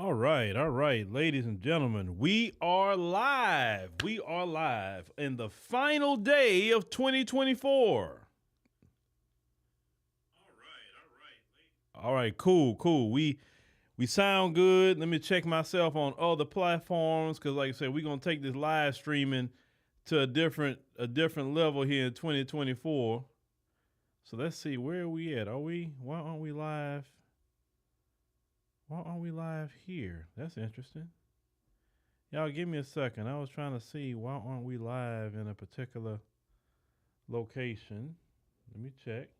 All right, ladies and gentlemen, we are live. We are live in the final day of 2024. All right, cool. We sound good. Let me check myself on other platforms because, like I said, we're gonna take this live streaming to a different level here in 2024. So let's see, where are we at? Why aren't we live? Why aren't we live here? That's interesting. Y'all give me a second. I was trying to see why aren't we live in a particular location. Let me check.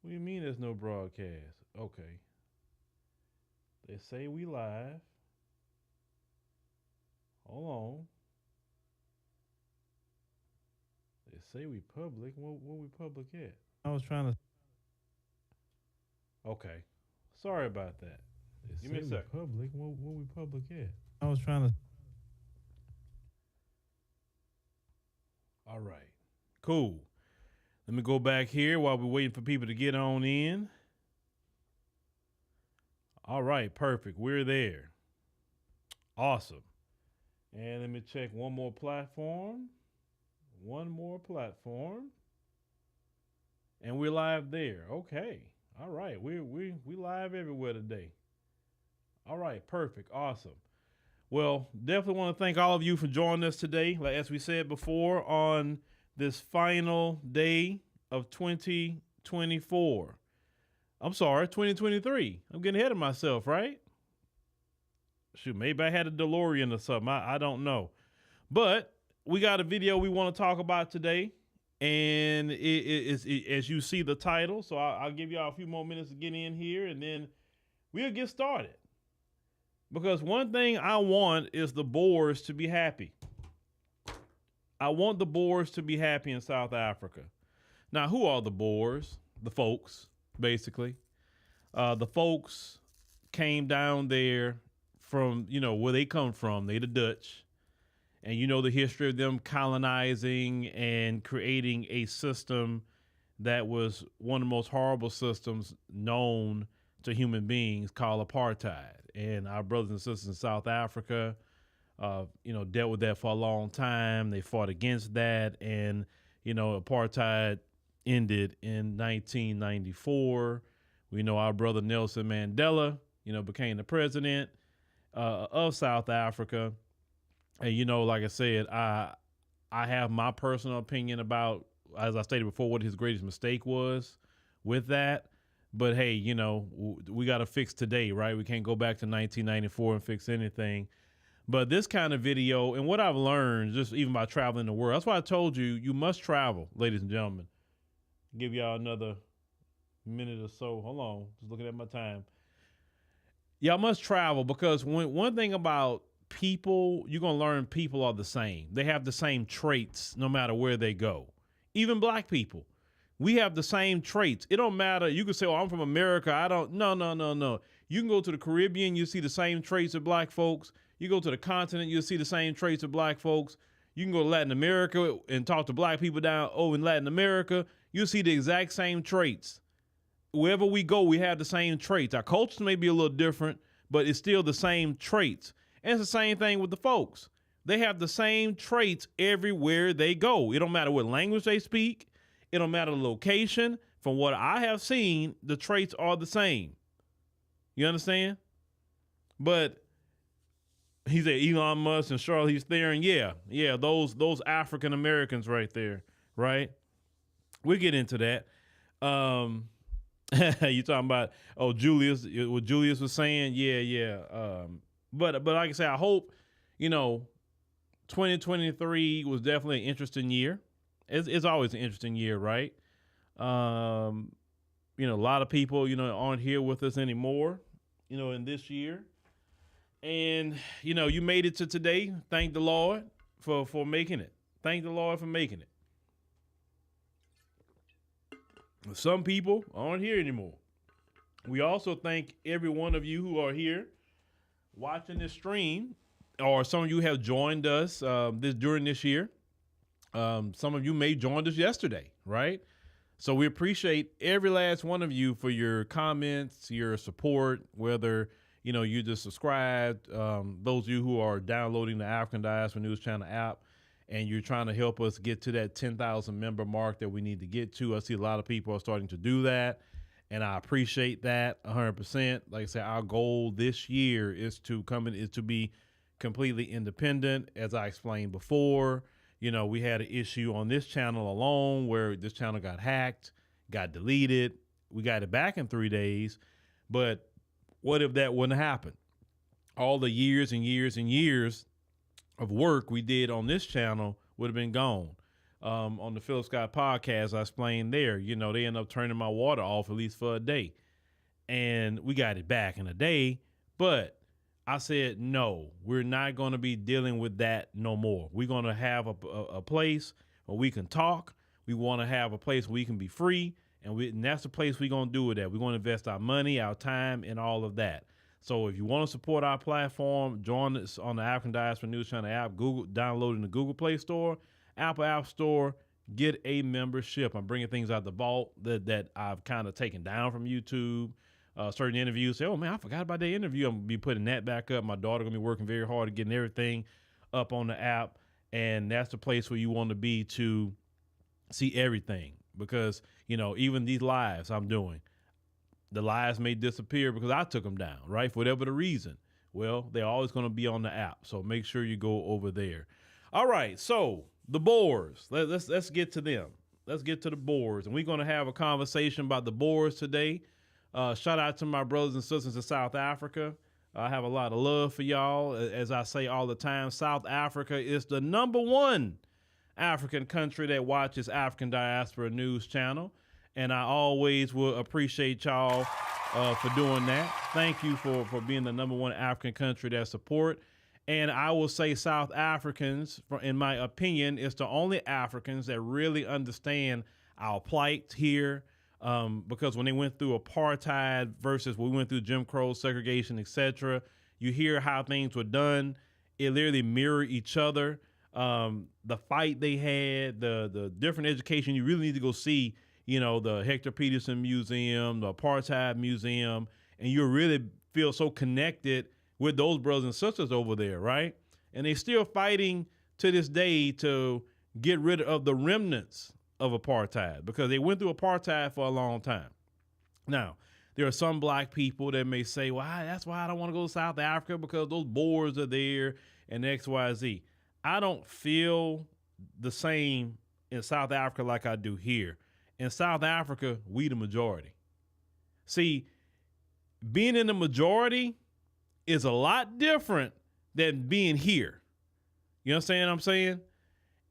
What do you mean there's no broadcast? Okay. They say we live. Hold on. They say we public. Where we public at? I was trying to. Okay. Sorry about that. Give me a second. Public. Where we public at? I was trying to. All right. Cool. Let me go back here while we're waiting for people to get on in. All right, perfect. We're there. Awesome. And let me check one more platform. One more platform. And we're live there. Okay. All right. We live everywhere today. All right, perfect. Awesome. Well, definitely want to thank all of you for joining us today. Like as we said before, on this final day of 2024. I'm sorry, 2023. I'm getting ahead of myself, right? Shoot, maybe I had a DeLorean or something. I don't know. But we got a video we want to talk about today. And as you see the title. So I'll give y'all a few more minutes to get in here and then we'll get started. Because one thing I want is the Boers to be happy. I want the Boers to be happy in South Africa. Now, who are the Boers? The folks, basically. The folks came down there from, where they come from. They the Dutch. And you know the history of them colonizing and creating a system that was one of the most horrible systems known to human beings called apartheid. And our brothers and sisters in South Africa, dealt with that for a long time. They fought against that. And, apartheid ended in 1994. We know our brother Nelson Mandela, became the president of South Africa. And, like I said, I have my personal opinion about, as I stated before, what his greatest mistake was with that. But hey, we got to fix today, right? We can't go back to 1994 and fix anything. But this kind of video, and what I've learned, just even by traveling the world, that's why I told you, you must travel, ladies and gentlemen. Give y'all another minute or so. Hold on, just looking at my time. Y'all must travel because one thing about people, you're going to learn people are the same. They have the same traits no matter where they go. Even black people. We have the same traits. It don't matter. You can say, I'm from America. No. You can go to the Caribbean, you see the same traits of black folks. You go to the continent, you'll see the same traits of black folks. You can go to Latin America and talk to black people down over in Latin America. You'll see the exact same traits. Wherever we go, we have the same traits. Our cultures may be a little different, but it's still the same traits. And it's the same thing with the folks. They have the same traits everywhere they go. It don't matter what language they speak. It don't matter the location. From what I have seen, the traits are the same. You understand? But he said Elon Musk and Charlize Theron. Yeah, those African Americans right there, right? We'll get into that. You talking about Julius? What Julius was saying? Yeah. But like I said, I hope 2023 was definitely an interesting year. It's always an interesting year, right? A lot of people aren't here with us anymore. In this year. And, you made it to today. Thank the Lord for making it. Thank the Lord for making it. Some people aren't here anymore. We also thank every one of you who are here watching this stream, or some of you have joined us during this year. Some of you may joined us yesterday, right? So we appreciate every last one of you for your comments, your support, whether you just subscribed. Those of you who are downloading the African Diaspora News Channel app, and you're trying to help us get to that 10,000 member mark that we need to get to. I see a lot of people are starting to do that, and I appreciate that 100%. Like I said, our goal this year is to be completely independent. As I explained before, we had an issue on this channel alone where this channel got hacked, got deleted. We got it back in 3 days, but what if that wouldn't happen? All the years and years and years of work we did on this channel would have been gone. On the Phillip Scott podcast, I explained there, they end up turning my water off at least for a day. And we got it back in a day. But I said, no, we're not going to be dealing with that no more. We're going to have a place where we can talk. We want to have a place where we can be free. And that's the place we're going to do it at. We're going to invest our money, our time, and all of that. So if you want to support our platform, join us on the African Diaspora News Channel app, download in the Google Play Store, Apple App Store, get a membership. I'm bringing things out of the vault that I've kind of taken down from YouTube. Certain interviews, say, oh man, I forgot about that interview. I'm going to be putting that back up. My daughter going to be working very hard at getting everything up on the app. And that's the place where you want to be to see everything. Because, even these lives I'm doing, the lives may disappear because I took them down, right? For whatever the reason. Well, they're always going to be on the app. So make sure you go over there. All right. So the Boers, let's get to them. Let's get to the Boers. And we're going to have a conversation about the Boers today. Shout out to my brothers and sisters in South Africa. I have a lot of love for y'all. As I say all the time, South Africa is the #1 African country that watches African Diaspora News Channel. And I always will appreciate y'all for doing that. Thank you for being the #1 African country that support. And I will say South Africans, in my opinion, is the only Africans that really understand our plight here. Because when they went through apartheid versus we went through Jim Crow, segregation, etc., you hear how things were done. It literally mirrored each other. The fight they had, the different education, you really need to go see, the Hector Peterson Museum, the Apartheid Museum, and you really feel so connected with those brothers and sisters over there, right? And they're still fighting to this day to get rid of the remnants of apartheid because they went through apartheid for a long time. Now, there are some black people that may say, well, that's why I don't want to go to South Africa because those Boers are there and X, Y, Z. I don't feel the same in South Africa like I do here. In South Africa, we the majority. See, being in the majority is a lot different than being here. You understand what I'm saying?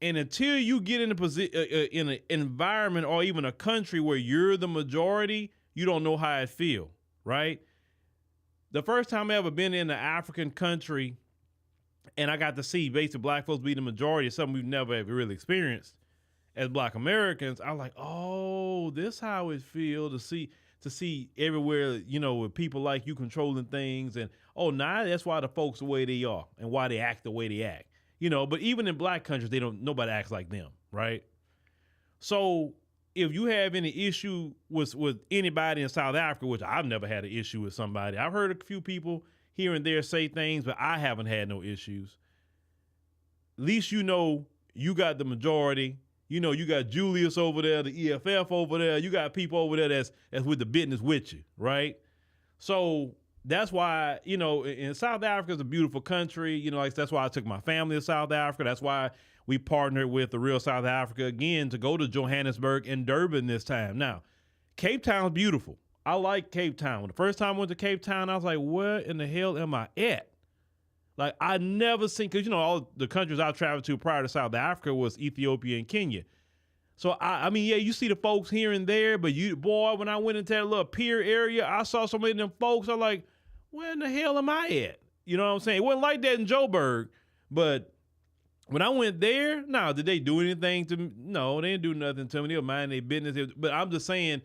And until you get in in an environment or even a country where you're the majority, you don't know how it feels, right? The first time I ever been in an African country and I got to see basically black folks be the majority of something we've never ever really experienced as black Americans, I'm like, oh, this how it feels to see everywhere, with people like you controlling things. And, oh, now that's why the folks the way they are and why they act the way they act. But even in black countries, nobody acts like them, right? So if you have any issue with anybody in South Africa, which I've never had an issue with somebody, I've heard a few people here and there say things, but I haven't had no issues. At least you got the majority. You got Julius over there, the EFF over there. You got people over there that's with the business with you, right? So that's why, in South Africa is a beautiful country. That's why I took my family to South Africa. That's why we partnered with the Real South Africa again to go to Johannesburg and Durban this time. Now, Cape Town's beautiful. I like Cape Town. When the first time I went to Cape Town, I was like, where in the hell am I at? Like, I never seen, because, all the countries I traveled to prior to South Africa was Ethiopia and Kenya. So, I mean, yeah, you see the folks here and there, but when I went into that little pier area, I saw so many of them folks. I'm like, where in the hell am I at? You know what I'm saying? It wasn't like that in Joburg, but when I went there, did they do anything to me? No, they didn't do nothing to me. They were minding their business. But I'm just saying,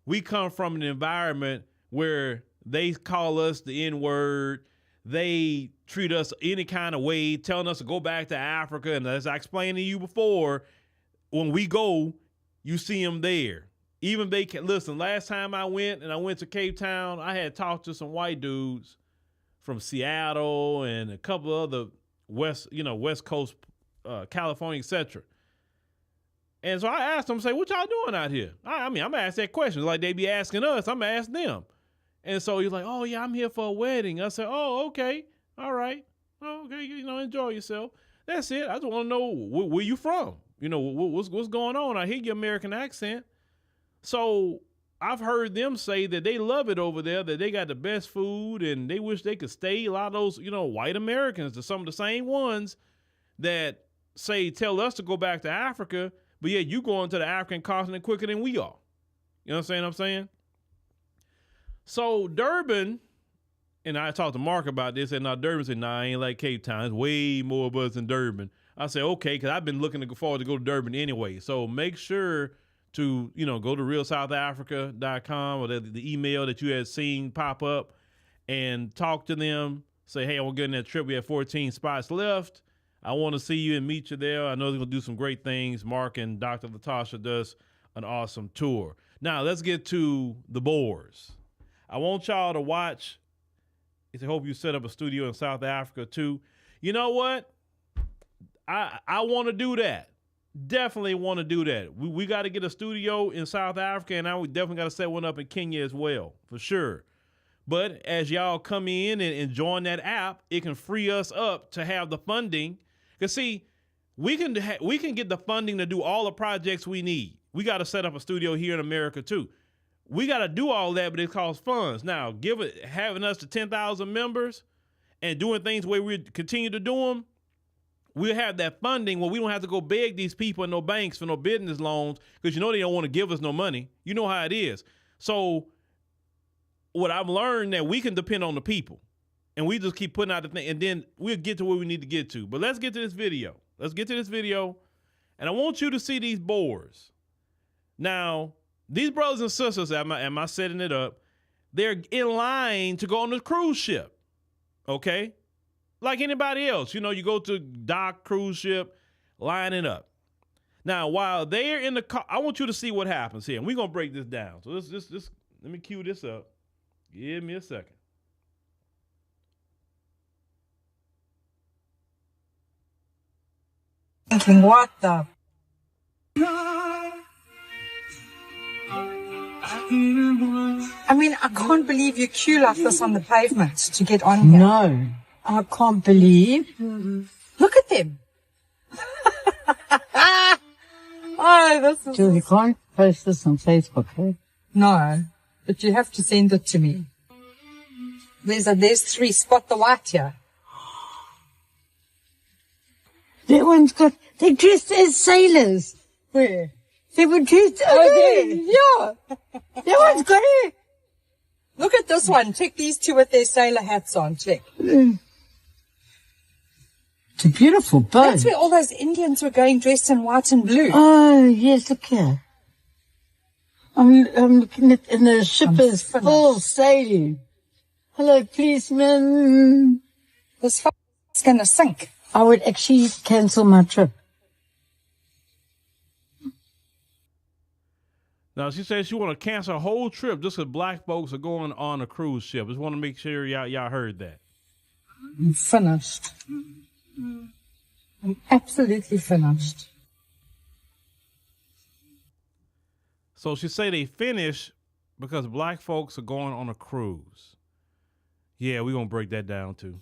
we come from an environment where they call us the N-word. They treat us any kind of way, telling us to go back to Africa. And as I explained to you before, when we go, you see them there. Even listen, last time I went to Cape Town, I had talked to some white dudes from Seattle and a couple other West Coast, California, etc. And so I asked them, say, what y'all doing out here? I mean, I'm gonna ask that question like they be asking us. I'm gonna ask them. And so he's like, oh yeah, I'm here for a wedding. I said, oh, okay, all right, oh, okay, enjoy yourself. That's it. I just want to know where you from. What's going on? I hear your American accent. So I've heard them say that they love it over there, that they got the best food, and they wish they could stay. A lot of those, white Americans, are some of the same ones that tell us to go back to Africa, but yeah, you going to the African continent quicker than we are. You know what I'm saying? So Durban, and I talked to Mark about this, and now Durban said, nah, I ain't like Cape Town. It's way more of us than Durban. I said, okay, because I've been looking forward to go to Durban anyway. So make sure to, go to realsouthafrica.com or the email that you had seen pop up and talk to them. Say, hey, I want to get in that trip. We have 14 spots left. I want to see you and meet you there. I know they're going to do some great things. Mark and Dr. Latasha does an awesome tour. Now, let's get to the Boers. I want y'all to watch. I hope you set up a studio in South Africa, too. You know what? I want to do that. Definitely want to do that. We got to get a studio in South Africa, and we definitely got to set one up in Kenya as well, for sure. But as y'all come in and join that app, it can free us up to have the funding. Because, see, we can get the funding to do all the projects we need. We got to set up a studio here in America, too. We got to do all that, but it costs funds. Now, having us to 10,000 members and doing things the way we continue to do them, we'll have that funding where we don't have to go beg these people in no banks for no business loans because they don't want to give us no money. You know how it is. So what I've learned that we can depend on the people, and we just keep putting out the thing, and then we'll get to where we need to get to. But let's get to this video. And I want you to see these Boers. Now, these brothers and sisters, am I setting it up? They're in line to go on the cruise ship, okay? Like anybody else. You go to dock, cruise ship, lining up. Now, while they're in the car, I want you to see what happens here. And we're going to break this down. So let's let me cue this up. Give me a second. Thinking, what the? I mean, I can't believe you queue like this on the pavement to get on here. No, I can't believe. Look at them. Oh, this is... Jill, you can't post this on Facebook, eh? No, but you have to send it to me. There's 3. Spot the white here. That one's got... They're dressed as sailors. Where? They were dressed... Oh, yeah. That one's got it. Look at this one. Check these 2 with their sailor hats on. Check. It's a beautiful boat. That's where all those Indians were going dressed in white and blue. Oh, yes, look here. I'm looking at... And the ship is full sailing. Hello, policeman. This is going to sink. I would actually cancel my trip. Now, she says she want to cancel a whole trip just because black folks are going on a cruise ship. Just want to make sure y'all heard that. I'm finished. I'm absolutely finished. So she say they finished because black folks are going on a cruise. Yeah, we're going to break that down too.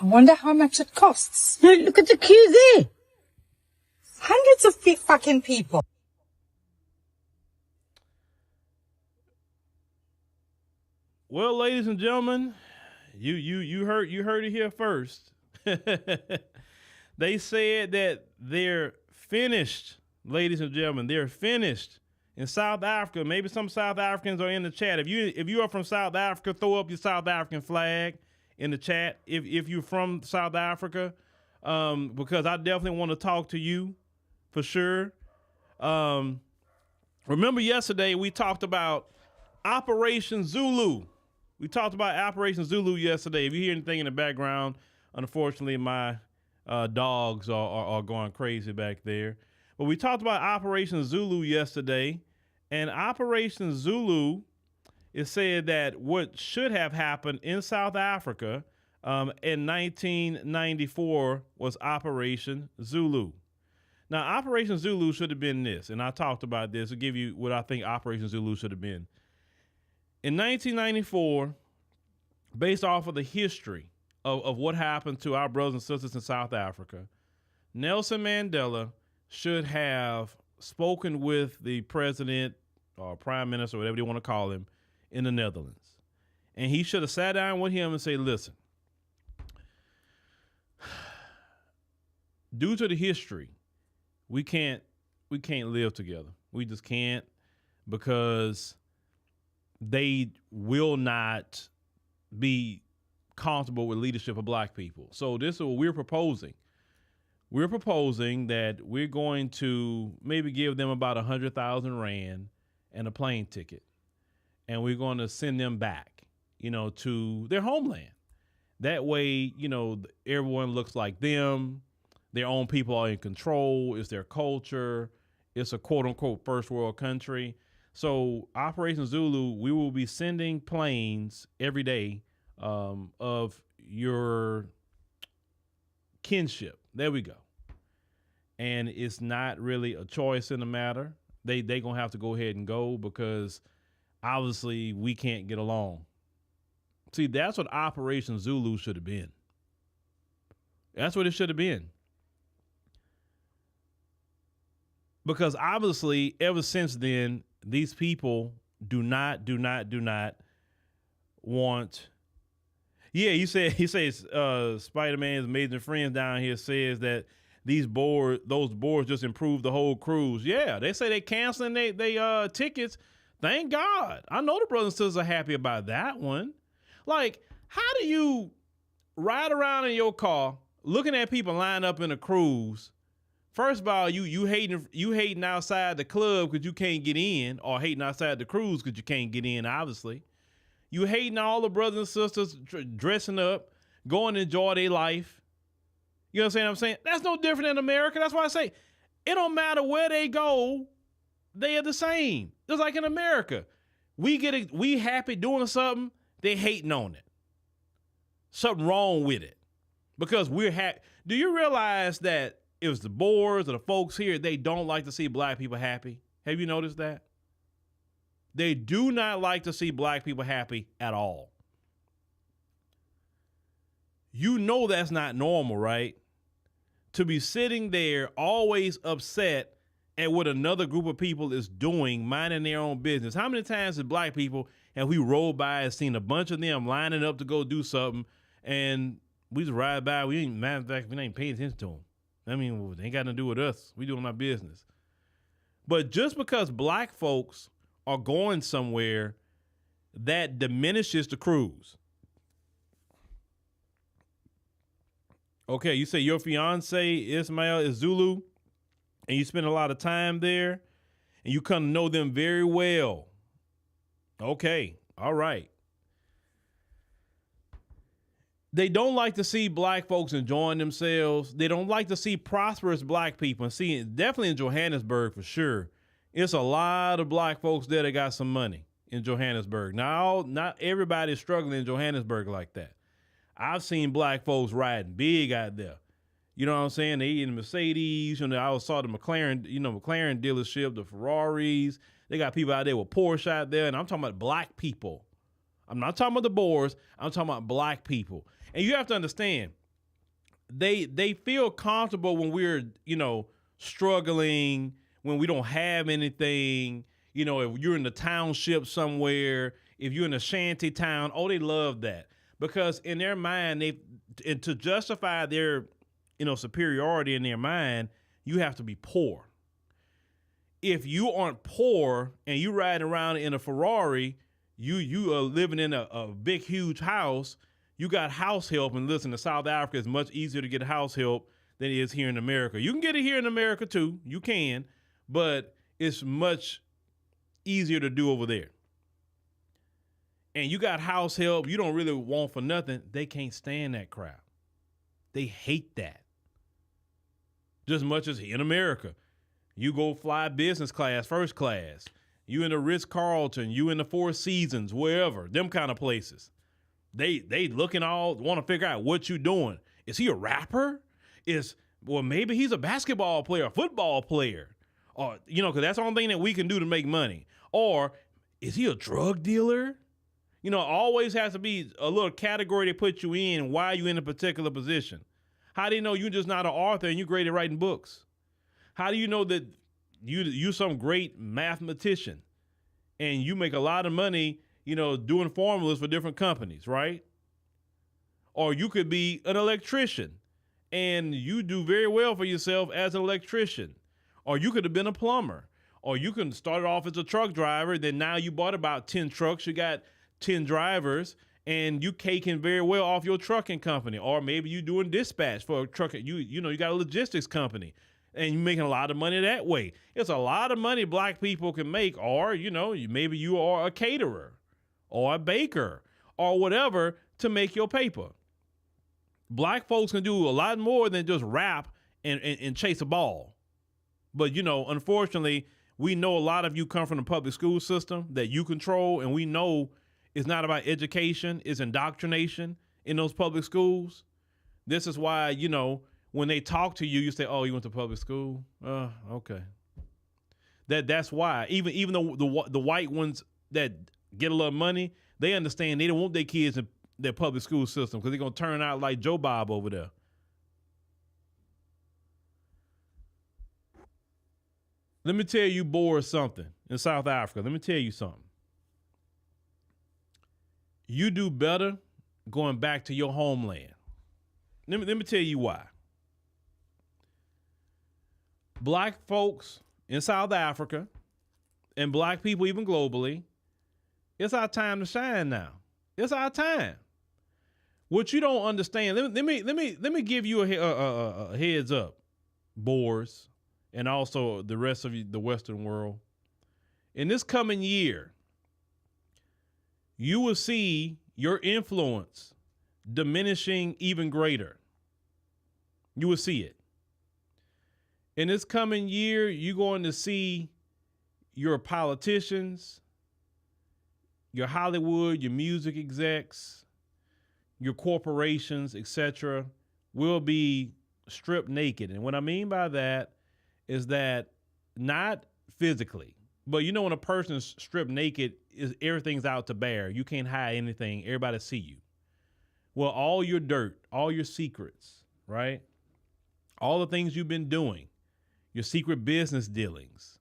I wonder how much it costs. No, look at the queue there. Hundreds of fucking people. Well, ladies and gentlemen, you heard it here first. They said that they're finished, ladies and gentlemen. They're finished in South Africa. Maybe some South Africans are in the chat. If you are from South Africa, throw up your South African flag in the chat. If you're from South Africa, because I definitely want to talk to you. For sure. Remember yesterday we talked about Operation Zulu. We talked about Operation Zulu yesterday. If you hear anything in the background, unfortunately my dogs are going crazy back there. But we talked about Operation Zulu yesterday, and Operation Zulu it said that what should have happened in South Africa in 1994 was Operation Zulu. Now, Operation Zulu should have been this, and I talked about this to give you what I think Operation Zulu should have been. In 1994, based off of the history of what happened to our brothers and sisters in South Africa, Nelson Mandela should have spoken with the president or prime minister, whatever you want to call him, in the Netherlands. And he should have sat down with him and say, listen, due to the history, we can't live together. We just can't, because they will not be comfortable with leadership of black people. So this is what we're proposing. We're proposing that we're going to maybe give them about 100,000 rand and a plane ticket, and we're going to send them back, to their homeland. That way, everyone looks like them. Their own people are in control. It's their culture. It's a quote unquote first world country. So Operation Zulu, we will be sending planes every day of your kinship. There we go. And it's not really a choice in the matter. They gonna have to go ahead and go, because obviously we can't get along. See, that's what Operation Zulu should have been. That's what it should have been. Because obviously, ever since then, these people do not want. Yeah, he says Spider-Man's Amazing Friends down here says that those Boers just improved the whole cruise. Yeah, they say they canceling they tickets. Thank God. I know the brothers and sisters are happy about that one. Like, how do you ride around in your car looking at people line up in a cruise? First of all, you hating outside the club because you can't get in, or hating outside the cruise because you can't get in, obviously. You hating all the brothers and sisters dressing up, going to enjoy their life. You know what I'm saying? That's no different in America. That's why I say it don't matter where they go, they are the same. Just like in America. We happy doing something, they hating on it. Something wrong with it. Because we're happy. Do you realize that it was the Boers or the folks here, they don't like to see black people happy? Have you noticed that? They do not like to see black people happy at all. You know that's not normal, right? To be sitting there always upset at what another group of people is doing, minding their own business. How many times as black people have we rolled by and seen a bunch of them lining up to go do something, and we just ride by, we ain't paying attention to them. I mean, they ain't got nothing to do with us. We doing our business. But just because black folks are going somewhere, that diminishes the cruise. Okay, you say your fiance, Ismail, is Zulu, and you spend a lot of time there, and you come to know them very well. Okay, all right. They don't like to see black folks enjoying themselves. They don't like to see prosperous black people. And see, definitely in Johannesburg for sure, it's a lot of black folks there that got some money in Johannesburg. Now, not everybody is struggling in Johannesburg like that. I've seen black folks riding big out there. You know what I'm saying? They in the Mercedes. I saw the McLaren dealership, the Ferraris. They got people out there with Porsche out there. And I'm talking about black people. I'm not talking about the Boers. I'm talking about black people. And you have to understand, they feel comfortable when we're, struggling, when we don't have anything. If you're in the township somewhere, if you're in a shanty town, they love that. Because in their mind, and to justify their, superiority in their mind, you have to be poor. If you aren't poor and you riding around in a Ferrari, you are living in a big, huge house, you got house help. And listen, in South Africa, it's much easier to get house help than it is here in America. You can get it here in America too. You can, but it's much easier to do over there. And you got house help you don't really want for nothing. They can't stand that crowd. They hate that. Just as much as in America. You go fly business class, first class. you in the Ritz-Carlton, you in the Four Seasons, wherever, them kind of places. They looking all, want to figure out what you doing. Is he a rapper? Well, maybe he's a basketball player, a football player. Or, because that's the only thing that we can do to make money. Or is he a drug dealer? Always has to be a little category they put you in, why you in a particular position. How do you know you're just not an author and you're great at writing books? How do you know that you're some great mathematician and you make a lot of money, doing formulas for different companies, right? Or you could be an electrician and you do very well for yourself as an electrician. Or you could have been a plumber. Or you can start off as a truck driver, then now you bought about 10 trucks, you got 10 drivers, and you caking very well off your trucking company. Or maybe you doing dispatch for a truck. You got a logistics company and you're making a lot of money that way. It's a lot of money black people can make. Or, maybe you are a caterer or a baker or whatever to make your paper. Black folks can do a lot more than just rap and chase a ball. But, unfortunately, we know a lot of you come from the public school system that you control, and we know it's not about education, it's indoctrination in those public schools. This is why, when they talk to you, you say, oh, you went to public school? Okay. That's why. Even though the white ones that get a lot of money, they understand they don't want their kids in their public school system because they're going to turn out like Joe Bob over there. Let me tell you Boers something in South Africa. Let me tell you something. You do better going back to your homeland. Let me tell you why. Black folks in South Africa and black people even globally, it's our time to shine now. It's our time. What you don't understand, let me give you a heads up, Boers, and also the rest of the Western world. In this coming year, you will see your influence diminishing even greater. You will see it. In this coming year, you're going to see your politicians, your Hollywood, your music execs, your corporations, etc., will be stripped naked. And what I mean by that is that not physically, but when a person's stripped naked, everything's out to bear. You can't hide anything. Everybody see you. Well, all your dirt, all your secrets, right? All the things you've been doing, your secret business dealings,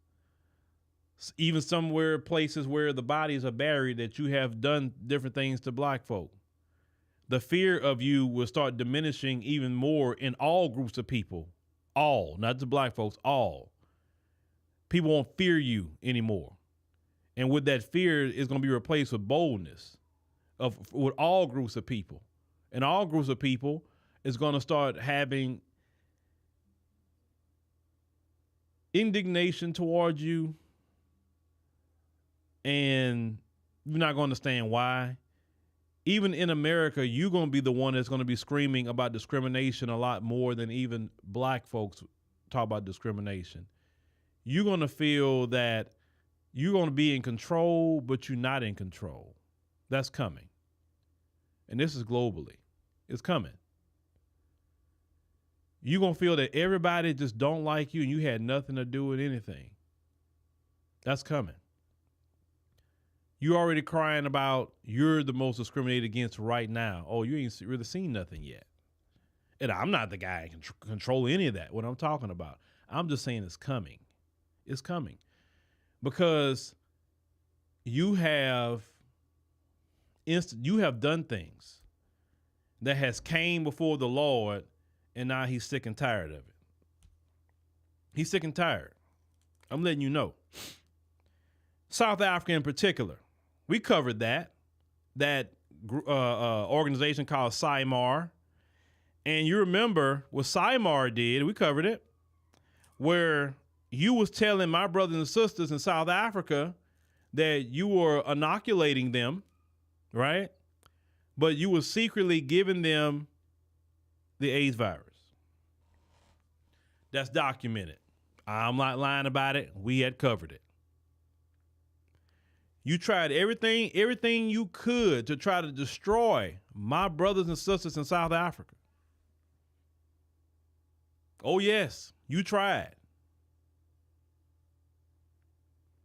even somewhere places where the bodies are buried that you have done different things to black folk. The fear of you will start diminishing even more in all groups of people. All, not just black folks, all. People won't fear you anymore. And with that fear is going to be replaced with boldness with all groups of people. And all groups of people is going to start having indignation towards you, and you're not going to understand why. Even in America, you're going to be the one that's going to be screaming about discrimination a lot more than even black folks talk about discrimination. You're going to feel that you're going to be in control, but you're not in control. That's coming. And this is globally. It's coming. You're going to feel that everybody just don't like you and you had nothing to do with anything. That's coming. You already crying about you're the most discriminated against right now. Oh, you ain't really seen nothing yet. And I'm not the guy who can control any of that, what I'm talking about. I'm just saying it's coming. It's coming. Because you have done things that has came before the Lord, and now he's sick and tired of it. He's sick and tired. I'm letting you know. South Africa in particular, we covered that organization called SIMAR. And you remember what SIMAR did, we covered it, where you was telling my brothers and sisters in South Africa that you were inoculating them, right? But you were secretly giving them the AIDS virus. That's documented. I'm not lying about it. We had covered it. You tried everything you could to try to destroy my brothers and sisters in South Africa. Oh, yes, you tried.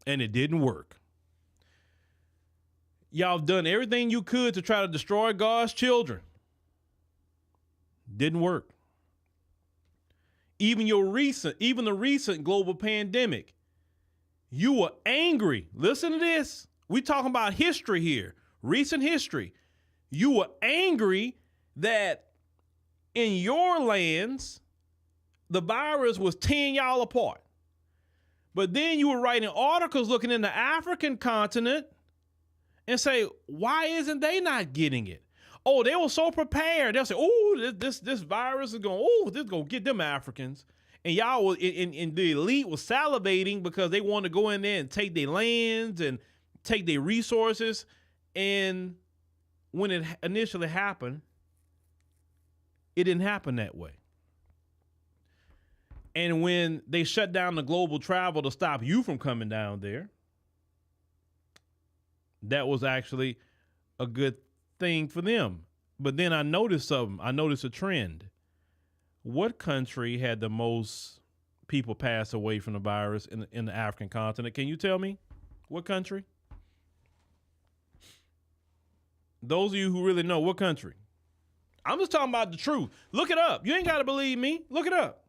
And it didn't work. Y'all have done everything you could to try to destroy God's children. Didn't work. Even the recent global pandemic, you were angry. Listen to this. We talking about history here, recent history. You were angry that in your lands, the virus was tearing y'all apart. But then you were writing articles looking in the African continent and say, why isn't they not getting it? Oh, they were so prepared. They'll say, oh, this virus is this is going to get them Africans. And y'all was in the elite was salivating because they wanted to go in there and take their lands and take their resources. And when it initially happened, it didn't happen that way. And when they shut down the global travel to stop you from coming down there, that was actually a good thing for them. But then I noticed something. I noticed a trend. What country had the most people pass away from the virus in the African continent? Can you tell me? What country? Those of you who really know, what country? I'm just talking about the truth. Look it up. You ain't got to believe me. Look it up.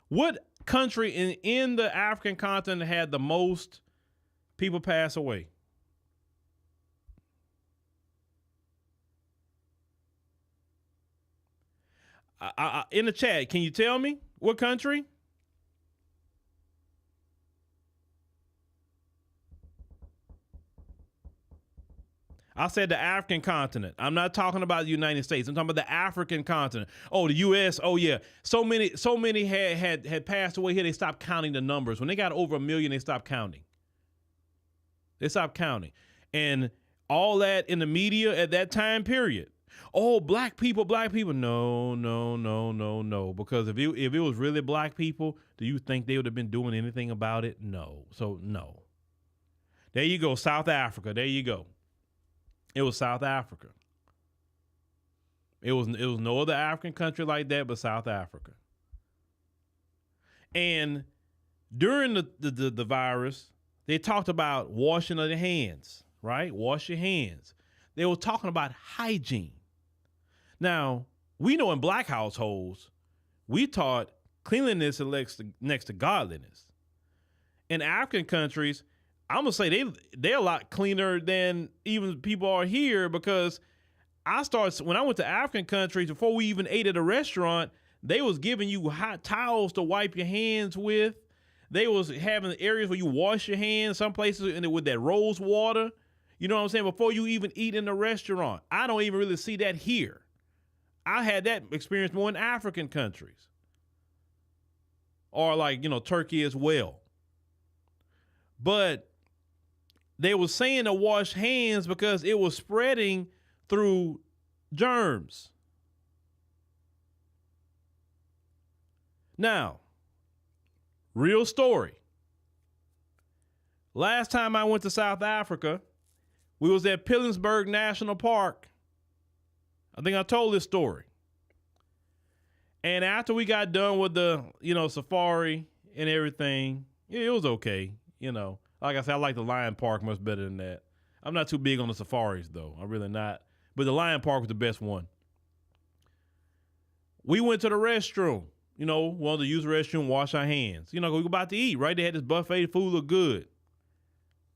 What country in the African continent had the most people pass away? In the chat, can you tell me what country? I said the African continent. I'm not talking about the United States. I'm talking about the African continent. Oh, the U.S. Oh, yeah. So many had passed away here. They stopped counting the numbers. When they got over 1 million, they stopped counting. They stopped counting. And all that in the media at that time period. Oh, black people. No. Because if it was really black people, do you think they would have been doing anything about it? No. So, no. There you go. South Africa. There you go. It was South Africa. It was no other African country like that but South Africa. And during the virus, they talked about washing of the hands, right? Wash your hands. They were talking about hygiene. Now, we know in black households, we taught cleanliness next to godliness. In African countries, I'm going to say they're a lot cleaner than even people are here, because when I went to African countries, before we even ate at a restaurant, they was giving you hot towels to wipe your hands with. They was having areas where you wash your hands, some places with that rose water. You know what I'm saying? Before you even eat in the restaurant. I don't even really see that here. I had that experience more in African countries. Or like, Turkey as well. But they were saying to wash hands because it was spreading through germs. Now, real story. Last time I went to South Africa, we was at Pillingsburg National Park. I think I told this story. And after we got done with the, safari and everything, it was okay, Like I said, I like the Lion Park much better than that. I'm not too big on the safaris, though. I'm really not. But the Lion Park was the best one. We went to the restroom. Wanted to use the restroom, wash our hands. We were about to eat, right? They had this buffet. Food looked good.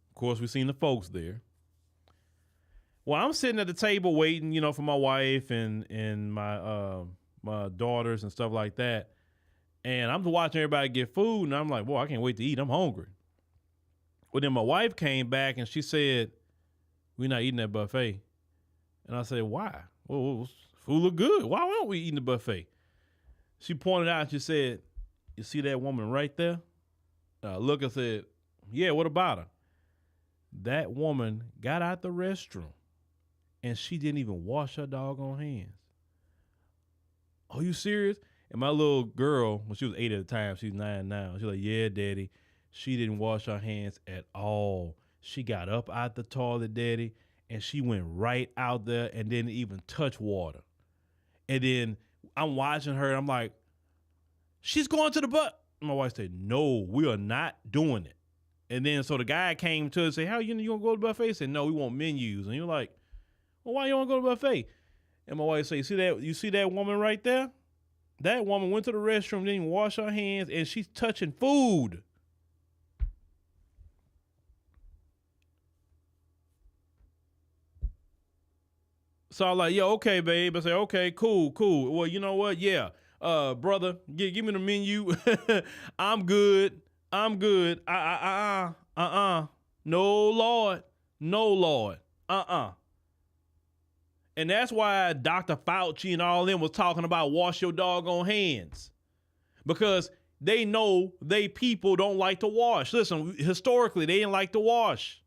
Of course, we seen the folks there. Well, I'm sitting at the table waiting, for my wife and my daughters and stuff like that. And I'm watching everybody get food, and I'm like, boy, I can't wait to eat. I'm hungry. Well, then my wife came back and she said, we're not eating that buffet. And I said, why? Well, food look good. Why aren't we eating the buffet? She pointed out and she said, you see that woman right there? Look, I said, yeah, what about her? That woman got out the restroom and she didn't even wash her doggone hands. Are you serious? And my little girl, when she was 8 at the time, she's 9 now. She's like, yeah, Daddy. She didn't wash her hands at all. She got up out the toilet, daddy, and she went right out there and didn't even touch water. And then I'm watching her, and I'm like, she's going to the butt. My wife said, no, we are not doing it. And then so the guy came to us and said, how you gonna go to the buffet? He said, no, we want menus. And you're like, well, why you want to go to the buffet? And my wife said, you see that woman right there? That woman went to the restroom, didn't even wash her hands, and she's touching food. So I'm like, yo, okay, babe. I say, okay, cool. Well, you know what? Yeah. Brother, give me the menu. I'm good. No, Lord. And that's why Dr. Fauci and all them was talking about wash your doggone hands. Because they know they people don't like to wash. Listen, historically, they didn't like to wash.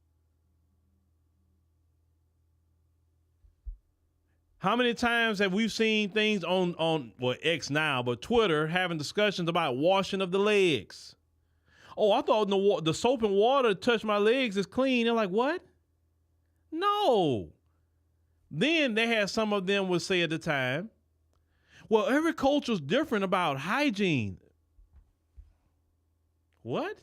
How many times have we seen things on X now, but Twitter having discussions about washing of the legs? Oh, I thought the soap and water touch my legs is clean. They're like, what? No. Then they had some of them would say at the time, well, every culture's different about hygiene. What?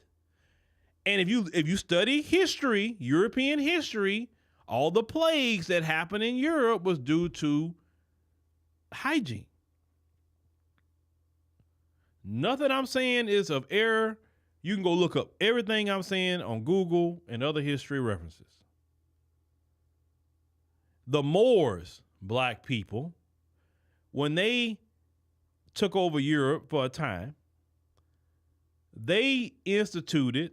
And if you study history, European history, all the plagues that happened in Europe was due to hygiene. Nothing I'm saying is of error. You can go look up everything I'm saying on Google and other history references. The Moors, black people, when they took over Europe for a time, they instituted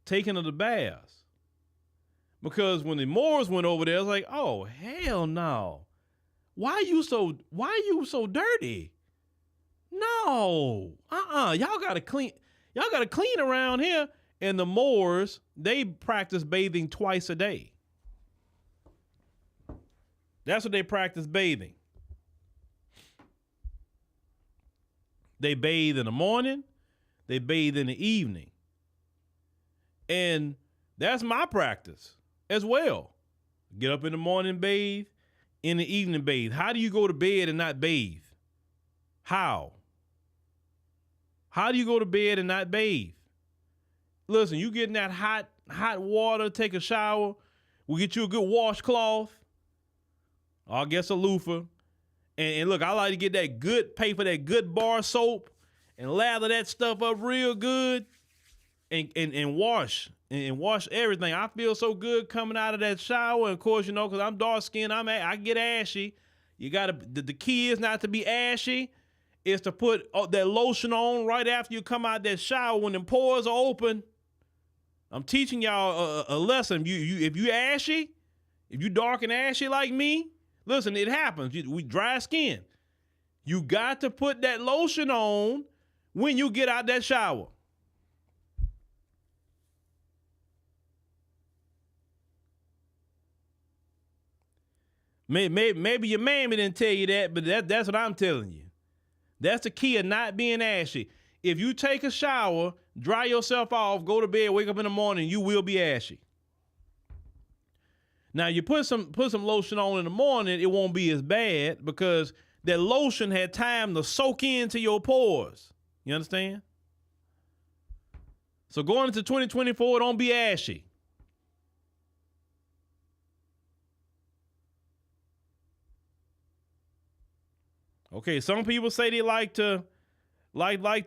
taking of the baths. Because when the Moors went over there, it's like, oh, hell no. Why you so dirty? No. Y'all gotta clean around here. And the Moors, they practice bathing twice a day. That's what they practice bathing. They bathe in the morning, they bathe in the evening. And that's my practice as well. Get up in the morning, bathe, in the evening, bathe. How do you go to bed and not bathe? How? How do you go to bed and not bathe? Listen, you get in that hot water, take a shower. We'll get you a good washcloth. I'll get a loofah. And look, I like to get that good, pay for that good bar soap and lather that stuff up real good and wash everything. I feel so good coming out of that shower. And of course, you know, because I'm dark skinned, I get ashy. You gotta, the key is not to be ashy. Is to put that lotion on right after you come out that shower when the pores are open. I'm teaching y'all a lesson. If you ashy, if you dark and ashy like me, listen, it happens. We dry skin. You got to put that lotion on when you get out that shower. Maybe your mammy didn't tell you that, but that's what I'm telling you. That's the key of not being ashy. If you take a shower, dry yourself off, go to bed, wake up in the morning, you will be ashy. Now you put some lotion on in the morning, it won't be as bad because that lotion had time to soak into your pores. You understand? So going into 2024, don't be ashy. Okay, some people say they like to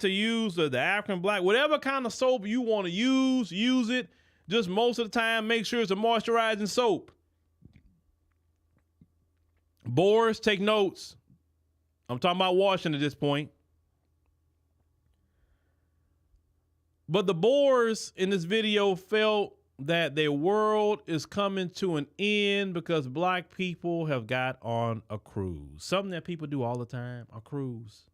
use the African black, whatever kind of soap you want to use it. Just most of the time, make sure it's a moisturizing soap. Boers, take notes. I'm talking about washing at this point. But the Boers in this video felt that their world is coming to an end because black people have got on a cruise. Something that people do all the time, a cruise.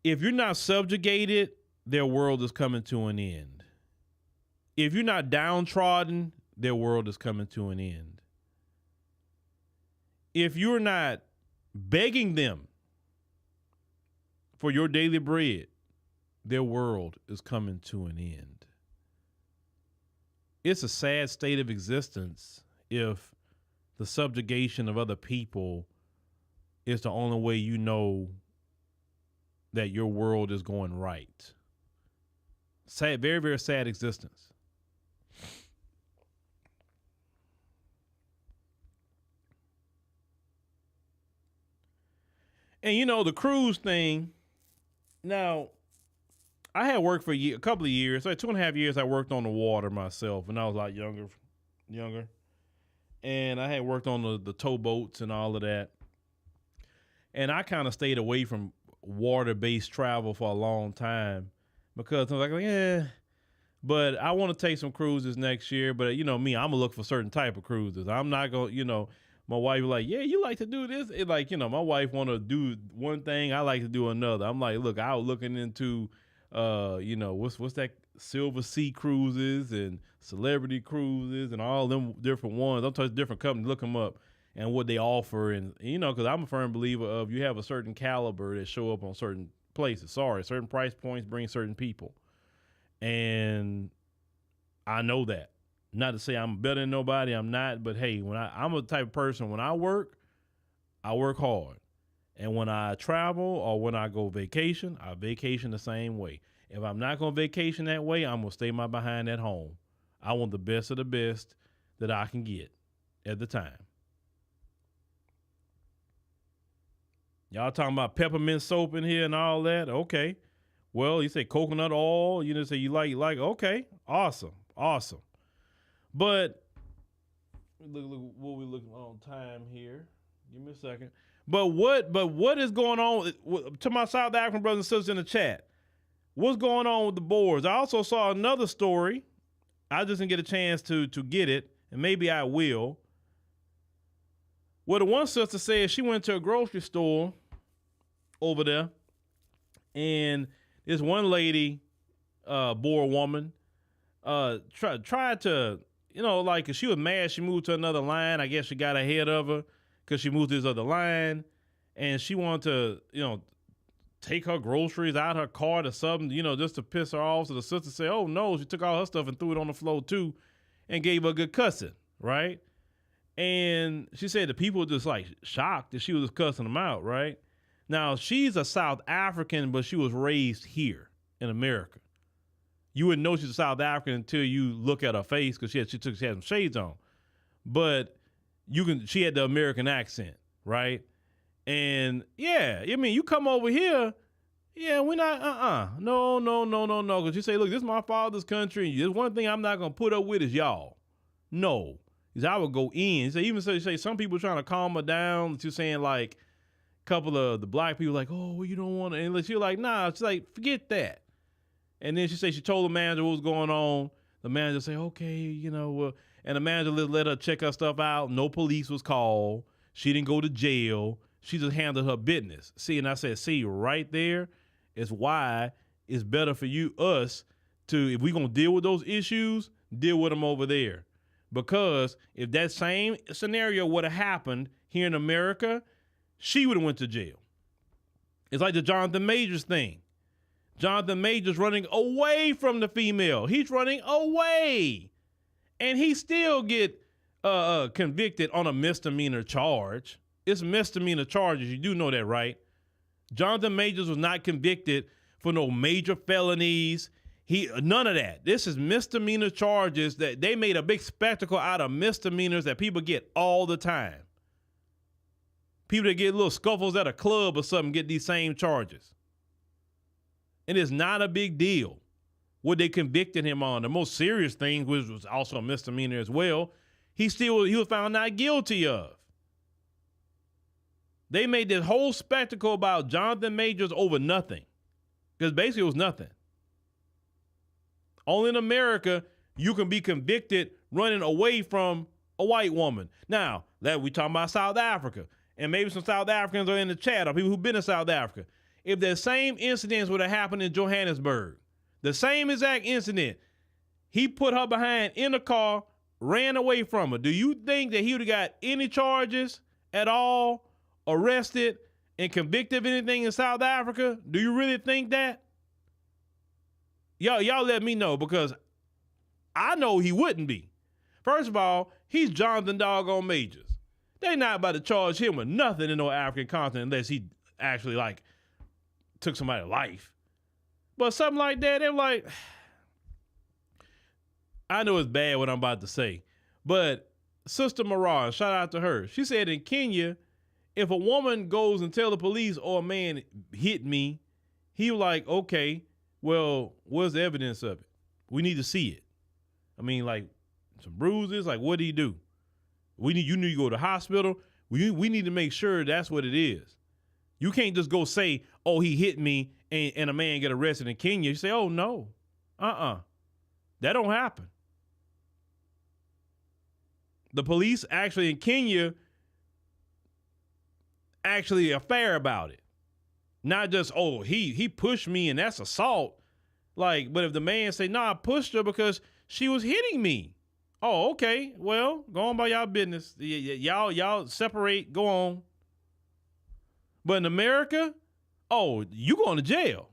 If you're not subjugated, their world is coming to an end. If you're not downtrodden, their world is coming to an end. If you're not begging them for your daily bread, their world is coming to an end. It's a sad state of existence if the subjugation of other people is the only way you know that your world is going right. Sad, very, very sad existence. And you know, the cruise thing, now, I had worked for a couple of years, like 2.5 years I worked on the water myself when I was a lot younger. And I had worked on the towboats and all of that. And I kind of stayed away from water-based travel for a long time because I was like, yeah, but I want to take some cruises next year. But you know me, I'm gonna look for certain type of cruises. I'm not gonna, you know, my wife was like, yeah, you like to do this. It like, you know, my wife want to do one thing, I like to do another. I'm like, look, I was looking into, you know, what's that, Silver Sea Cruises and Celebrity Cruises and all them different ones. I'm talking different companies, look them up and what they offer. And, you know, because I'm a firm believer of you have a certain caliber that show up on certain places. Certain price points bring certain people. And I know that. Not to say I'm better than nobody, I'm not. But, hey, when I'm a type of person, when I work hard. And when I travel or when I go vacation, I vacation the same way. If I'm not going to vacation that way, I'm going to stay my behind at home. I want the best of the best that I can get at the time. Y'all talking about peppermint soap in here and all that? Okay. Well, you say coconut oil. You know, say you like, okay. Awesome. But look what we looking on time here. Give me a second. But what is going on to my South African brothers and sisters in the chat? What's going on with the Boers? I also saw another story. I just didn't get a chance to get it, and maybe I will. Well, the one sister said she went to a grocery store over there, and this one lady, Boer woman, tried to, you know, like she was mad. She moved to another line. I guess she got ahead of her because she moved to this other line, and she wanted to, you know, take her groceries out her cart or something, you know, just to piss her off. So the sister said, oh no, she took all her stuff and threw it on the floor too and gave her a good cussing, right? And she said the people were just like shocked that she was just cussing them out, right? Now, she's a South African, but she was raised here in America. You wouldn't know she's a South African until you look at her face because she had some shades on. But she had the American accent, right? And yeah, I mean, you come over here, yeah, we're not, no. Because you say, look, this is my father's country. There's one thing I'm not going to put up with is y'all. No. Because I would go in. So even so, you say some people trying to calm her down. She's saying like a couple of the black people like, oh, well, you don't want to. And she's like, nah, she's like, forget that. And then she told the manager what was going on. The manager say, okay, you know, and the manager let her check her stuff out. No police was called. She didn't go to jail. She just handled her business. See, and I said, see, right there is why it's better for us to, if we're going to deal with those issues, deal with them over there. Because if that same scenario would have happened here in America, she would have went to jail. It's like the Jonathan Majors thing. Jonathan Majors running away from the female. He's running away. And he still get convicted on a misdemeanor charge. It's misdemeanor charges. You do know that, right? Jonathan Majors was not convicted for no major felonies. None of that. This is misdemeanor charges that they made a big spectacle out of misdemeanors that people get all the time. People that get little scuffles at a club or something get these same charges. And it's not a big deal what they convicted him on. The most serious thing, which was also a misdemeanor as well, he was found not guilty of. They made this whole spectacle about Jonathan Majors over nothing. Because basically it was nothing. Only in America, you can be convicted running away from a white woman. Now, that we talking about South Africa. And maybe some South Africans are in the chat or people who've been in South Africa. If the same incidents would have happened in Johannesburg, the same exact incident, he put her behind in the car, ran away from her. Do you think that he would have got any charges at all? Arrested and convicted of anything in South Africa? Do you really think that? Y'all let me know, because I know he wouldn't be. First of all, he's Jonathan doggone Majors. They not about to charge him with nothing in no African continent unless he actually like took somebody's life. But something like that, they're like, I know it's bad what I'm about to say, but Sister Mirage, shout out to her. She said in Kenya, if a woman goes and tell the police, or a man hit me, he was like, okay, well, what's the evidence of it? We need to see it. I mean, like some bruises, like what do you do? You need to go to the hospital. We need to make sure that's what it is. You can't just go say, oh, he hit me, and a man get arrested in Kenya. You say, oh, no. That don't happen. The police actually in Kenya actually are fair about it. Not just, oh, he pushed me and that's assault. Like, but if the man say, nah, I pushed her because she was hitting me. Oh, okay. Well, go on by y'all business. Y'all separate, go on. But in America, oh, you going to jail.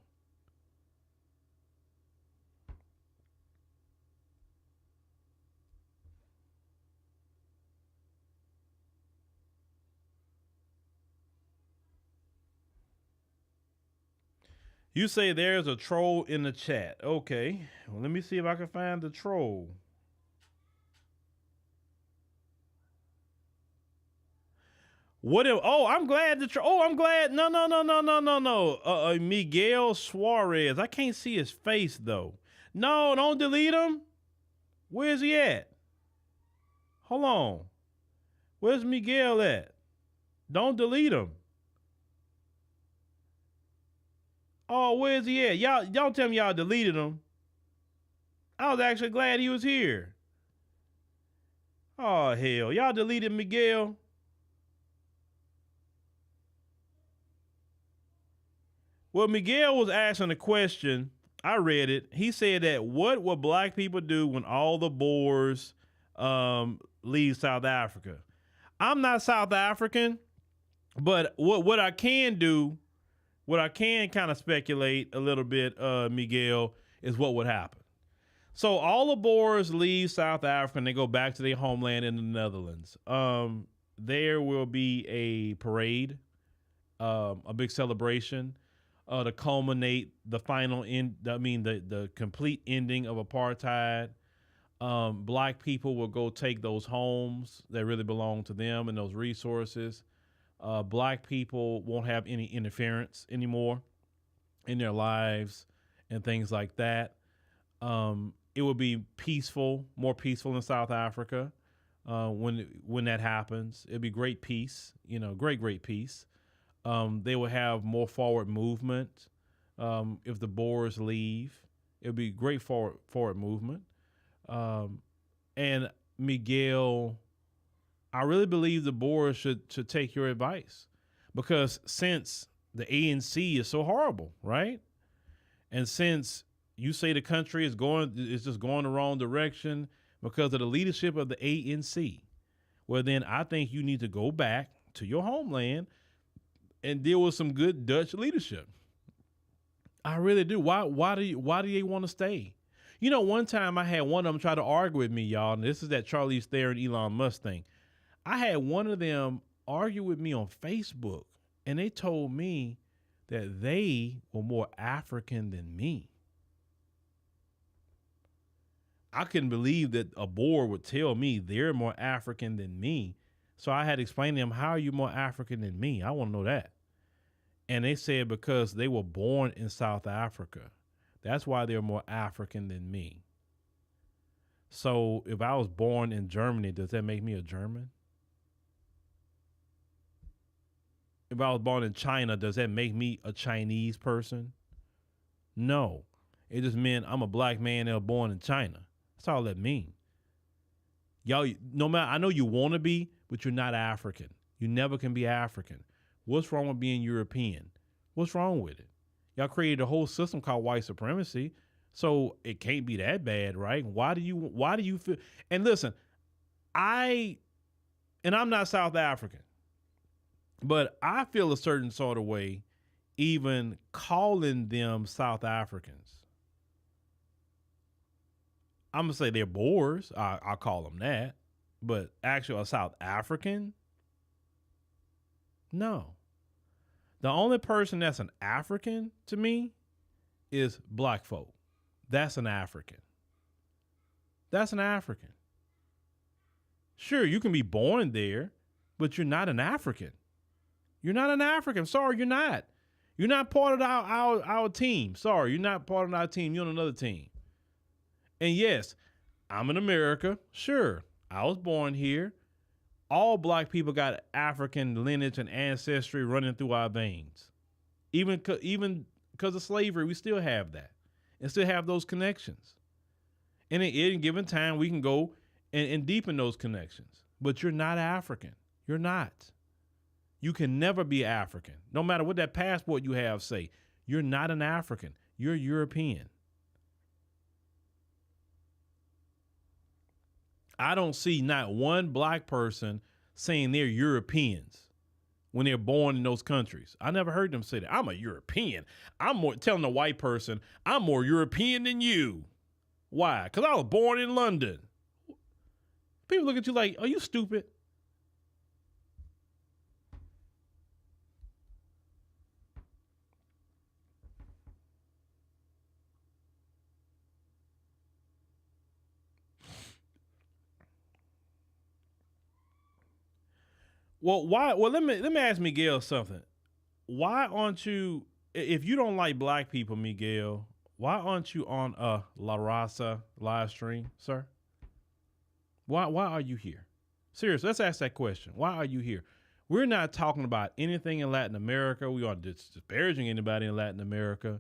You say there's a troll in the chat. Okay. Well, let me see if I can find the troll. What if, I'm glad I'm glad. No. Miguel Suarez. I can't see his face though. No, don't delete him. Where's he at? Hold on. Where's Miguel at? Don't delete him. Oh, where's he at? Y'all don't tell me y'all deleted him. I was actually glad he was here. Oh, hell. Y'all deleted Miguel? Well, Miguel was asking a question. I read it. He said that what will black people do when all the Boers leave South Africa? I'm not South African, but what I can do, what I can kind of speculate a little bit, Miguel, is what would happen. So all the Boers leave South Africa and they go back to their homeland in the Netherlands. There will be a parade, a big celebration to culminate the final end. The complete ending of apartheid. Black people will go take those homes that really belong to them and those resources. Black people won't have any interference anymore in their lives and things like that. It will be peaceful, more peaceful in South Africa when that happens. It'll be great peace, great peace. They will have more forward movement. If the Boers leave, it'll be great forward movement. And Miguel, I really believe the Boers should take your advice, because since the ANC is so horrible, right? And since you say the country is just going the wrong direction because of the leadership of the ANC, well, then I think you need to go back to your homeland and deal with some good Dutch leadership. I really do. Why do they want to stay? One time I had one of them try to argue with me, y'all, and this is that Charlize Theron, Elon Musk thing. I had one of them argue with me on Facebook, and they told me that they were more African than me. I couldn't believe that a Boer would tell me they're more African than me. So I had to explain to them, how are you more African than me? I want to know that. And they said because they were born in South Africa. That's why they're more African than me. So if I was born in Germany, does that make me a German? If I was born in China, does that make me a Chinese person? No. It just meant I'm a black man that was born in China. That's all that means. Y'all, no matter, I know you want to be, but you're not African. You never can be African. What's wrong with being European? What's wrong with it? Y'all created a whole system called white supremacy, so it can't be that bad, right? Why do you feel? And listen, I'm not South African, but I feel a certain sort of way even calling them South Africans. I'm gonna say they're Boers. I call them that, but actually a South African. No, the only person that's an African to me is black folk. That's an African. That's an African. Sure, you can be born there, but you're not an African. You're not an African. Sorry, you're not. You're not part of our team. Sorry, you're not part of our team. You're on another team. And yes, I'm in America. Sure, I was born here. All black people got African lineage and ancestry running through our veins. Even because of slavery, we still have that and still have those connections. And at any given time, we can go and deepen those connections. But you're not African. You're not. You can never be African. No matter what that passport you have say, you're not an African. You're European. I don't see not one black person saying they're Europeans when they're born in those countries. I never heard them say that. I'm a European. I'm more telling a white person, I'm more European than you. Why? Because I was born in London. People look at you like, are you stupid? Well, why? Well, let me ask Miguel something. Why aren't you? If you don't like black people, Miguel, why aren't you on a La Raza live stream, sir? Why are you here? Seriously, let's ask that question. Why are you here? We're not talking about anything in Latin America. We aren't disparaging anybody in Latin America.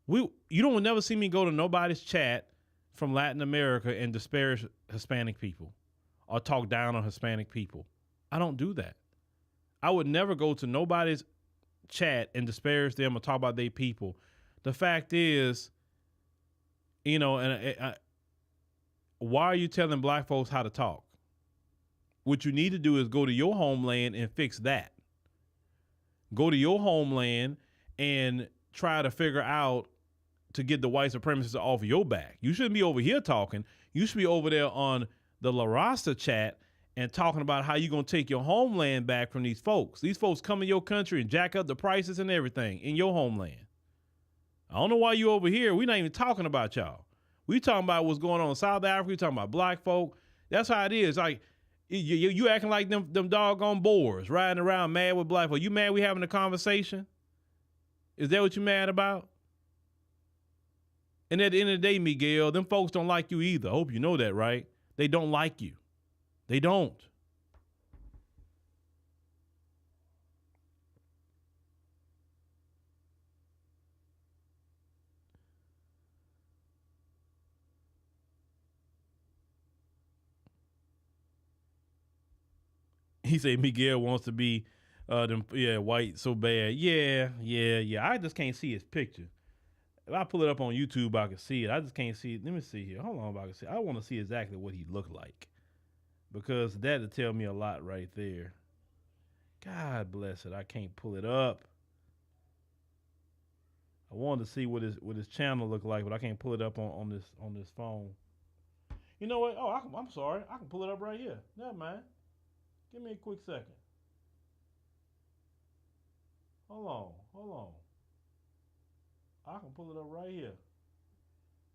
You don't never see me go to nobody's chat from Latin America and disparage Hispanic people or talk down on Hispanic people. I don't do that. I would never go to nobody's chat and disparage them or talk about their people. The fact is, why are you telling black folks how to talk? What you need to do is go to your homeland and fix that. Go to your homeland and try to figure out to get the white supremacists off your back. You shouldn't be over here talking. You should be over there on the La Raza chat and talking about how you're going to take your homeland back from these folks. These folks come in your country and jack up the prices and everything in your homeland. I don't know why you over here. We're not even talking about y'all. We talking about what's going on in South Africa. We talking about black folk. That's how it is. Like, you acting like them doggone Boers riding around mad with black folk. You mad we having a conversation? Is that what you mad about? And at the end of the day, Miguel, them folks don't like you either. I hope you know that, right? They don't like you. They don't. He said Miguel wants to be white so bad. Yeah. I just can't see his picture. If I pull it up on YouTube, I can see it. I just can't see it. Let me see here. Hold on, I can see. I want to see exactly what he looked like. Because that'll tell me a lot right there. God bless it. I can't pull it up. I wanted to see what his channel looked like, but I can't pull it up on this phone. You know what? Oh, I'm sorry. I can pull it up right here. Never mind. Give me a quick second. Hold on. I can pull it up right here.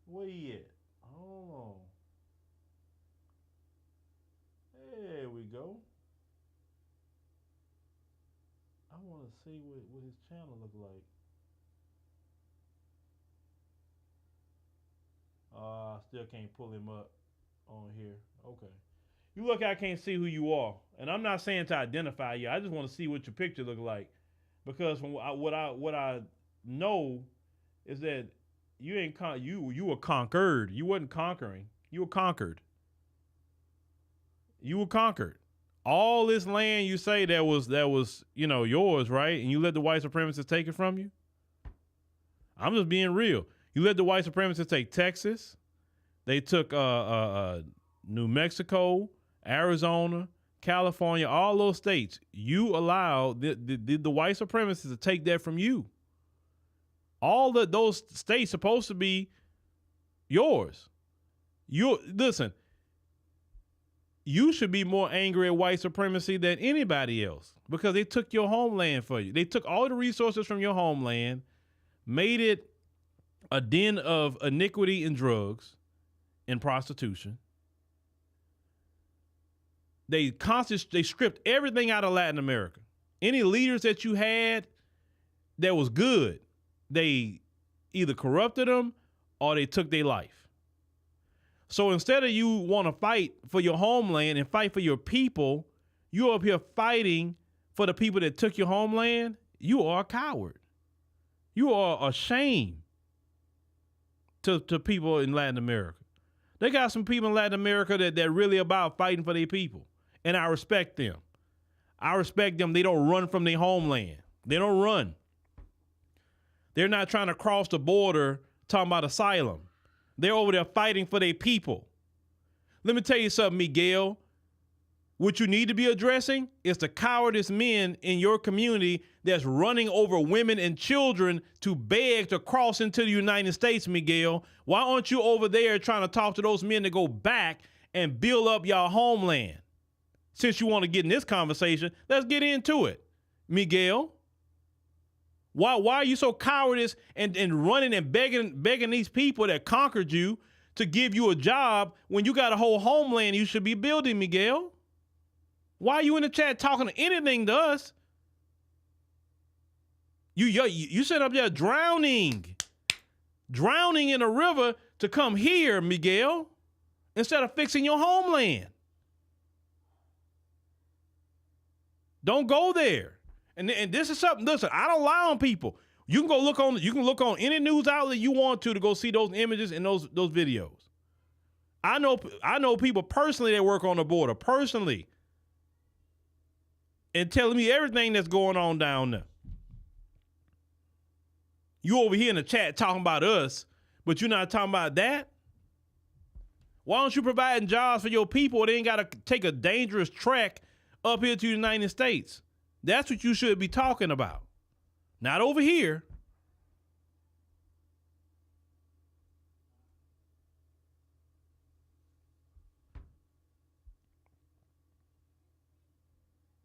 Where he at? Hold on. There we go. I want to see what his channel look like. I still can't pull him up on here. Okay. You look, I can't see who you are. And I'm not saying to identify you. I just want to see what your picture look like. Because from what I know is that you were conquered. You wasn't conquering. You were conquered. You were conquered. All this land you say that was yours, right? And you let the white supremacists take it from you? I'm just being real. You let the white supremacists take Texas. They took New Mexico, Arizona, California, all those states. You allowed the white supremacists to take that from you. All those states supposed to be yours. You listen. You should be more angry at white supremacy than anybody else because they took your homeland for you. They took all the resources from your homeland, made it a den of iniquity and drugs and prostitution. They stripped everything out of Latin America. Any leaders that you had that was good, they either corrupted them or they took their life. So instead of you want to fight for your homeland and fight for your people, you're up here fighting for the people that took your homeland. You are a coward. You are a shame to people in Latin America. They got some people in Latin America that really about fighting for their people. And I respect them. I respect them. They don't run from their homeland. They don't run. They're not trying to cross the border talking about asylum. They're over there fighting for their people. Let me tell you something, Miguel. What you need to be addressing is the cowardice men in your community that's running over women and children to beg to cross into the United States, Miguel. Why aren't you over there trying to talk to those men to go back and build up your homeland? Since you want to get in this conversation, let's get into it, Miguel. Why are you so cowardice and running and begging these people that conquered you to give you a job when you got a whole homeland you should be building, Miguel? Why are you in the chat talking anything to us? You sit up there drowning in a river to come here, Miguel, instead of fixing your homeland. Don't go there. And this is something. Listen, I don't lie on people. You can go look on. You can look on any news outlet you want to go see those images and those videos. I know people personally that work on the border personally, and telling me everything that's going on down there. You over here in the chat talking about us, but you're not talking about that. Why don't you providing jobs for your people? They ain't got to take a dangerous trek up here to the United States. That's what you should be talking about. Not over here.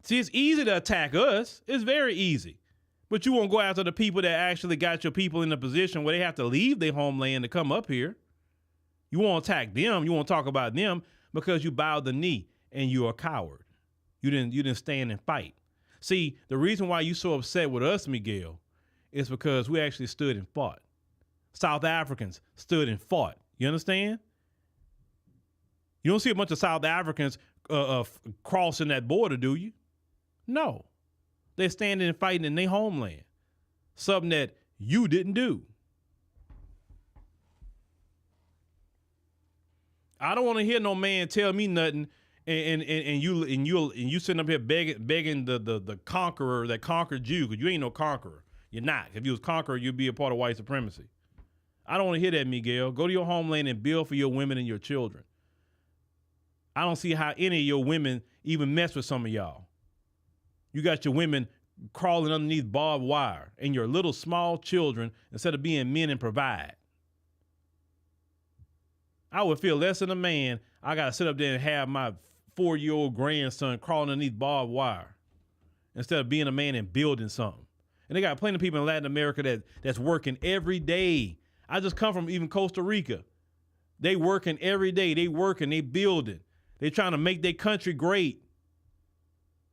See, it's easy to attack us. It's very easy. But you won't go after the people that actually got your people in a position where they have to leave their homeland to come up here. You won't attack them. You won't talk about them because you bowed the knee and you're a coward. You didn't stand and fight. See, the reason why you're so upset with us, Miguel, is because we actually stood and fought. South Africans stood and fought. You understand? You don't see a bunch of South Africans crossing that border, do you? No. They're standing and fighting in their homeland. Something that you didn't do. I don't want to hear no man tell me nothing and you sitting up here begging the conqueror that conquered you, because you ain't no conqueror. You're not. If you was conqueror, you'd be a part of white supremacy. I don't want to hear that, Miguel. Go to your homeland and build for your women and your children. I don't see how any of your women even mess with some of y'all. You got your women crawling underneath barbed wire and your little small children instead of being men and provide. I would feel less than a man. I got to sit up there and have my 4-year-old grandson crawling underneath barbed wire instead of being a man and building something. And they got plenty of people in Latin America that's working every day. I just come from even Costa Rica. They working every day. They working, they building. They trying to make their country great.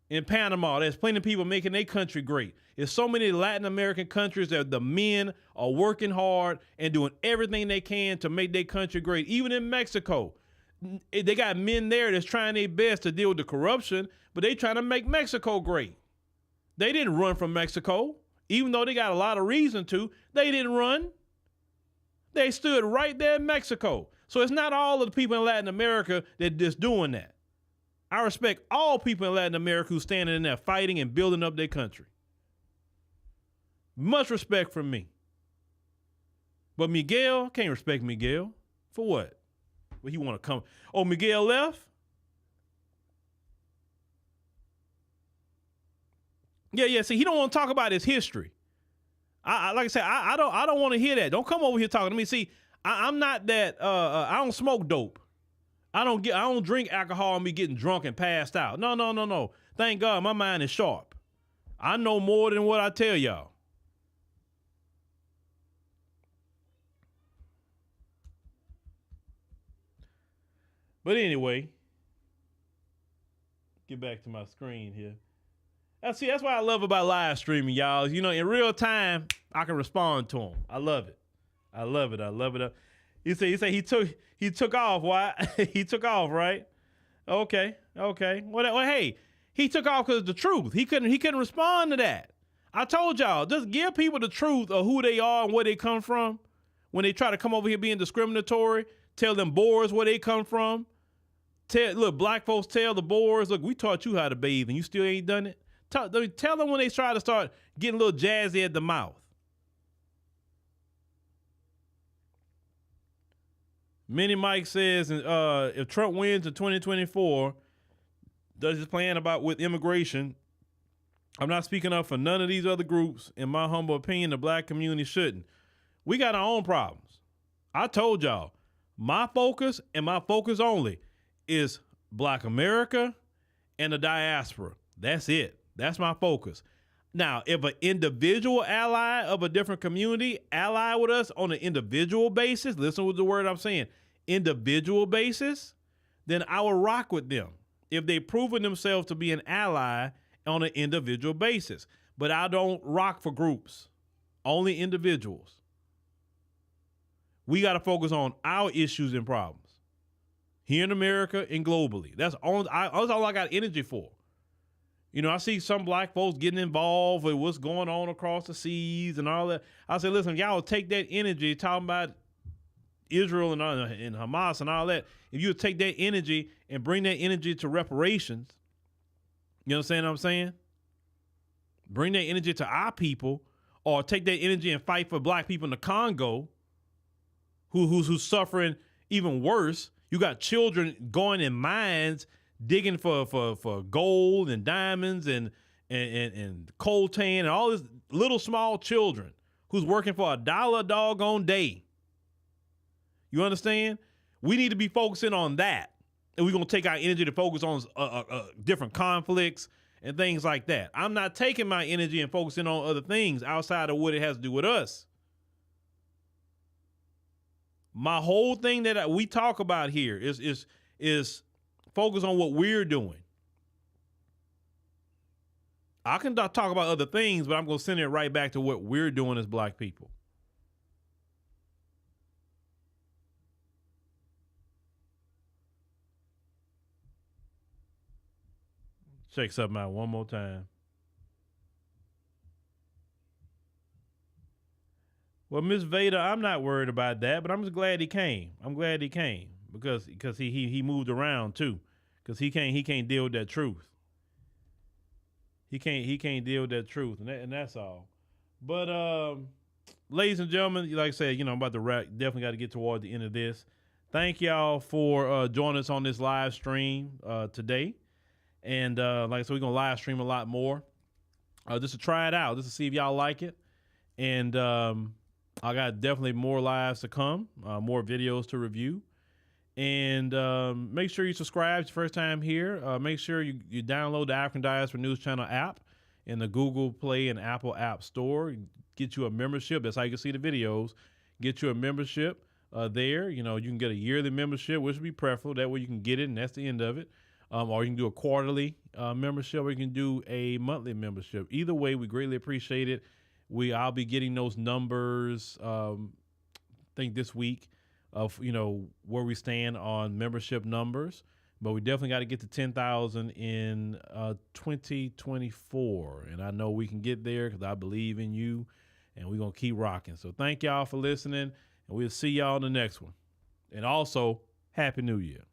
In Panama, there's plenty of people making their country great. There's so many Latin American countries that the men are working hard and doing everything they can to make their country great. Even in Mexico, they got men there that's trying their best to deal with the corruption, but they trying to make Mexico great. They didn't run from Mexico, even though they got a lot of reason to. They didn't run. They stood right there in Mexico. So it's not all of the people in Latin America that just doing that. I respect all people in Latin America who's standing in there fighting and building up their country. Much respect from me. But Miguel, can't respect Miguel. For what? Well, he want to come. Oh, Miguel left? Yeah. See, he don't want to talk about his history. Like I said, I don't want to hear that. Don't come over here talking to me. See, I'm not that. I don't smoke dope. I don't drink alcohol and be getting drunk and passed out. No. Thank God my mind is sharp. I know more than what I tell y'all. But anyway, get back to my screen here. That's what I love about live streaming, y'all. You know, in real time, I can respond to them. I love it. You say he took off. Why? He took off, right? Okay. Well, hey, he took off because of the truth. He couldn't respond to that. I told y'all, just give people the truth of who they are and where they come from. When they try to come over here being discriminatory, tell them Boers where they come from. Look, black folks tell the Boers, look, we taught you how to bathe and you still ain't done it. Tell them when they try to start getting a little jazzy at the mouth. Minnie Mike says, if Trump wins in 2024, does his plan about with immigration, I'm not speaking up for none of these other groups. In my humble opinion, the black community shouldn't. We got our own problems. I told y'all, my focus and my focus only is Black America and the diaspora. That's it. That's my focus. Now, if an individual ally of a different community ally with us on an individual basis, listen to the word I'm saying, individual basis, then I will rock with them if they've proven themselves to be an ally on an individual basis. But I don't rock for groups, only individuals. We got to focus on our issues and problems here in America and globally. That's all I got energy for. You know, I see some black folks getting involved with what's going on across the seas and all that. I say, listen, y'all take that energy talking about Israel and Hamas and all that. If you would take that energy and bring that energy to reparations, you understand what I'm saying? Bring that energy to our people, or take that energy and fight for black people in the Congo who's suffering even worse. You got children going in mines digging for gold and diamonds and coltan and all this, little small children who's working for $1 a doggone day. You understand? We need to be focusing on that. And we're going to take our energy to focus on different conflicts and things like that. I'm not taking my energy and focusing on other things outside of what it has to do with us. My whole thing that we talk about here is focus on what we're doing. I can talk about other things, but I'm going to send it right back to what we're doing as black people. Check something out one more time. Well, Miss Vader, I'm not worried about that, but I'm just glad he came. I'm glad he came because he moved around too, because he can't deal with that truth. He can't deal with that truth, and that's all. But ladies and gentlemen, like I said, you know, I'm about to wrap. Definitely got to get toward the end of this. Thank y'all for joining us on this live stream today. And like I said, we're going to live stream a lot more just to try it out, just to see if y'all like it. And I got definitely more lives to come, more videos to review. And make sure you subscribe. It's your first time here. Make sure you download the African Diaspora News Channel app in the Google Play and Apple App Store. Get you a membership. That's how you can see the videos. Get you a membership there. You know, you can get a yearly membership, which would be preferable. That way you can get it, and that's the end of it. Or you can do a quarterly membership, or you can do a monthly membership. Either way, we greatly appreciate it. I'll be getting those numbers, I think this week, of, you know, where we stand on membership numbers. But we definitely got to get to 10,000 in 2024. And I know we can get there because I believe in you, and we're going to keep rocking. So thank y'all for listening, and we'll see y'all in the next one. And also, Happy New Year.